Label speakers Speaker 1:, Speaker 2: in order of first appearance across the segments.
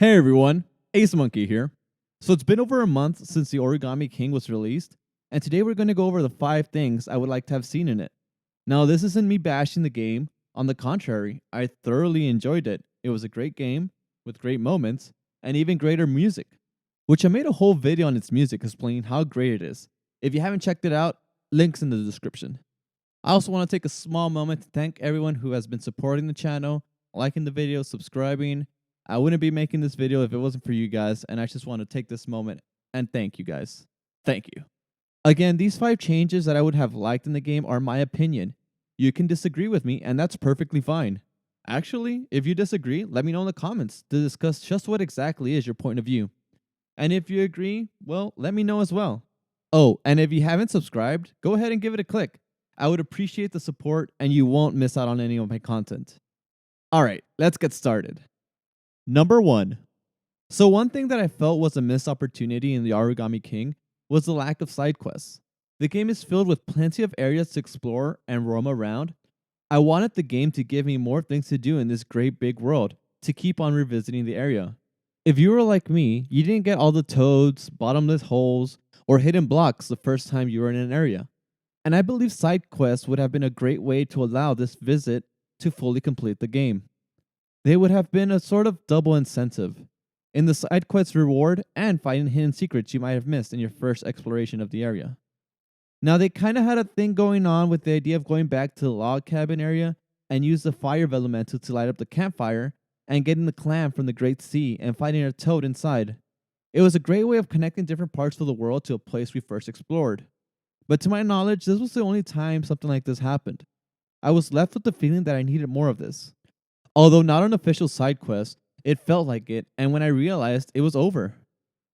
Speaker 1: Hey everyone, Ace Monkey here. So it's been over a month since the Origami King was released, and today we're going to go over the 5 things I would like to have seen in it. Now, this isn't me bashing the game. On the contrary, I thoroughly enjoyed it. It was a great game with great moments and even greater music, which I made a whole video on its music explaining how great it is. If you haven't checked it out, links in the description. I also want to take a small moment to thank everyone who has been supporting the channel, liking the video, subscribing. I wouldn't be making this video if it wasn't for you guys, and I just want to take this moment and thank you guys. Thank you. Again, these 5 changes that I would have liked in the game are my opinion. You can disagree with me, and that's perfectly fine. Actually, if you disagree, let me know in the comments to discuss just what exactly is your point of view. And if you agree, well, let me know as well. Oh, and if you haven't subscribed, go ahead and give it a click. I would appreciate the support, and you won't miss out on any of my content. Alright, let's get started. Number 1. So one thing that I felt was a missed opportunity in the Origami King was the lack of side quests. The game is filled with plenty of areas to explore and roam around. I wanted the game to give me more things to do in this great big world to keep on revisiting the area. If you were like me, you didn't get all the toads, bottomless holes, or hidden blocks the first time you were in an area. And I believe side quests would have been a great way to allow this visit to fully complete the game. They would have been a sort of double incentive in the side quest reward and finding hidden secrets you might have missed in your first exploration of the area. Now, they kind of had a thing going on with the idea of going back to the log cabin area and use the fire elemental to light up the campfire and getting the clam from the Great Sea and finding a toad inside. It was a great way of connecting different parts of the world to a place we first explored. But to my knowledge, this was the only time something like this happened. I was left with the feeling that I needed more of this. Although not an official side quest, it felt like it, and when I realized, it was over.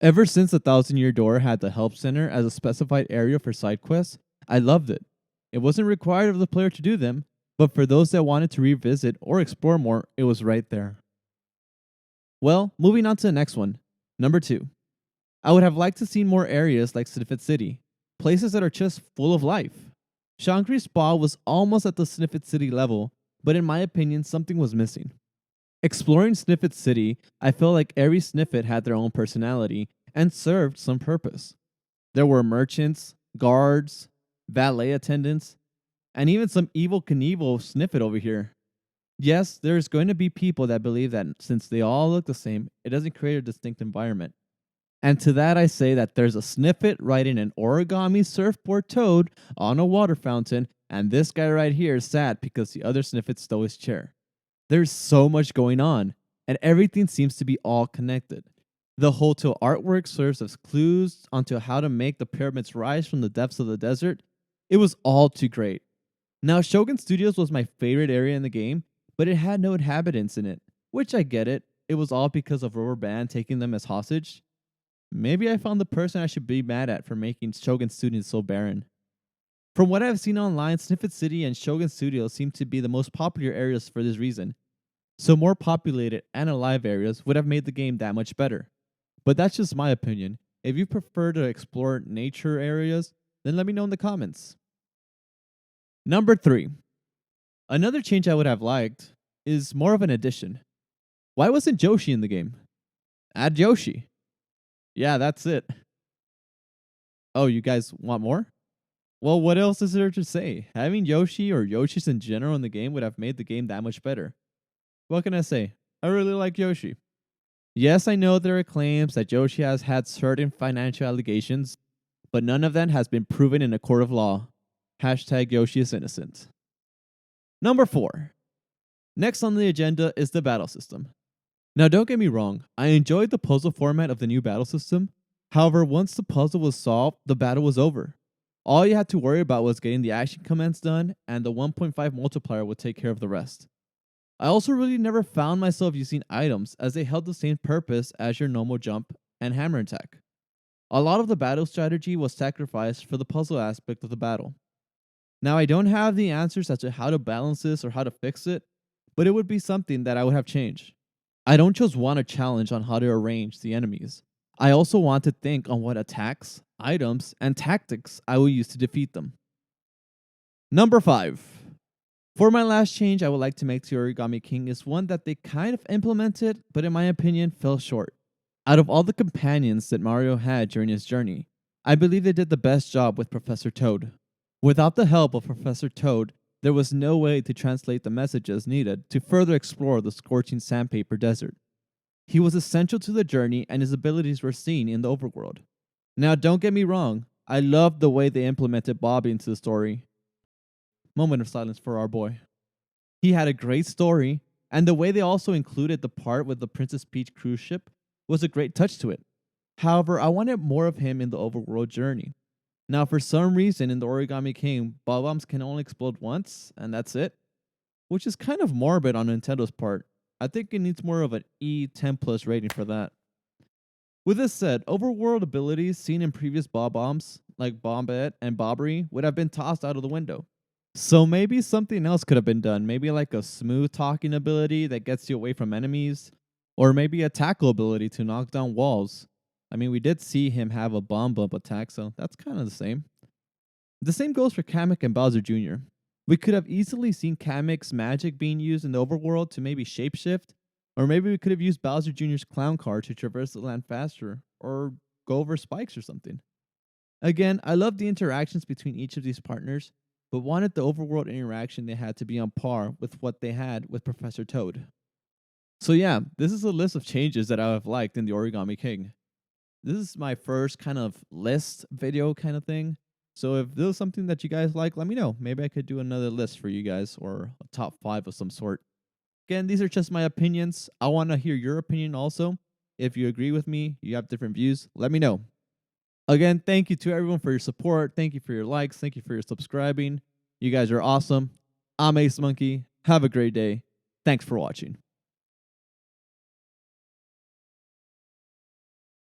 Speaker 1: Ever since the Thousand Year Door had the Help Center as a specified area for side quests, I loved it. It wasn't required of the player to do them, but for those that wanted to revisit or explore more, it was right there. Well, moving on to the next one. Number 2. I would have liked to see more areas like Sniffet City, places that are just full of life. Shangri Spa was almost at the Sniffet City level, but in my opinion, something was missing. Exploring Sniffet City, I felt like every Sniffet had their own personality and served some purpose. There were merchants, guards, valet attendants, and even some evil Knievel Sniffet over here. Yes, there's going to be people that believe that since they all look the same, it doesn't create a distinct environment. And to that I say that there's a Sniffet riding an origami surfboard toad on a water fountain, and this guy right here is sad because the other Sniffet stole his chair. There's so much going on, and everything seems to be all connected. The hotel artwork serves as clues onto how to make the pyramids rise from the depths of the desert. It was all too great. Now, Shogun Studios was my favorite area in the game, but it had no inhabitants in it, which I get it. It was all because of Rubber Band taking them as hostage. Maybe I found the person I should be mad at for making Shogun Studios so barren. From what I've seen online, Sniffet City and Shogun Studios seem to be the most popular areas for this reason. So more populated and alive areas would have made the game that much better. But that's just my opinion. If you prefer to explore nature areas, then let me know in the comments. Number 3. Another change I would have liked is more of an addition. Why wasn't Yoshi in the game? Add Yoshi. Yeah, that's it. Oh, you guys want more? Well, what else is there to say? Having Yoshi or Yoshis in general in the game would have made the game that much better. What can I say? I really like Yoshi. Yes, I know there are claims that Yoshi has had certain financial allegations, but none of them has been proven in a court of law. Hashtag Yoshi is innocent. Number 4. Next on the agenda is the battle system. Now, don't get me wrong, I enjoyed the puzzle format of the new battle system. However, once the puzzle was solved, the battle was over. All you had to worry about was getting the action commands done, and the 1.5 multiplier would take care of the rest. I also really never found myself using items as they held the same purpose as your normal jump and hammer attack. A lot of the battle strategy was sacrificed for the puzzle aspect of the battle. Now, I don't have the answers as to how to balance this or how to fix it, but it would be something that I would have changed. I don't just want a challenge on how to arrange the enemies. I also want to think on what attacks, items, and tactics I will use to defeat them. Number 5. For my last change I would like to make to Origami King is one that they kind of implemented, but in my opinion fell short. Out of all the companions that Mario had during his journey, I believe they did the best job with Professor Toad. Without the help of Professor Toad, there was no way to translate the messages needed to further explore the scorching sandpaper desert. He was essential to the journey and his abilities were seen in the overworld. Now, don't get me wrong, I loved the way they implemented Bobby into the story. Moment of silence for our boy. He had a great story, and the way they also included the part with the Princess Peach cruise ship was a great touch to it. However, I wanted more of him in the overworld journey. Now, for some reason in the Origami King, bombs can only explode once, and that's it, which is kind of morbid on Nintendo's part. I think it needs more of an E10 plus rating for that. With this said, overworld abilities seen in previous bombs, like Bombette and Bobbery, would have been tossed out of the window. So maybe something else could have been done. Maybe like a smooth talking ability that gets you away from enemies, or maybe a tackle ability to knock down walls. I mean, we did see him have a bomb bump attack, so that's kind of the same. The same goes for Kamek and Bowser Jr. We could have easily seen Kamek's magic being used in the overworld to maybe shapeshift, or maybe we could have used Bowser Jr.'s clown car to traverse the land faster, or go over spikes or something. Again, I love the interactions between each of these partners, but wanted the overworld interaction they had to be on par with what they had with Professor Toad. So yeah, this is a list of changes that I have liked in the Origami King. This is my first kind of list video kind of thing. So if this is something that you guys like, let me know. Maybe I could do another list for you guys or a top 5 of some sort. Again, these are just my opinions. I want to hear your opinion also. If you agree with me, you have different views, let me know. Again, thank you to everyone for your support. Thank you for your likes. Thank you for your subscribing. You guys are awesome. I'm Ace Monkey. Have a great day. Thanks for watching.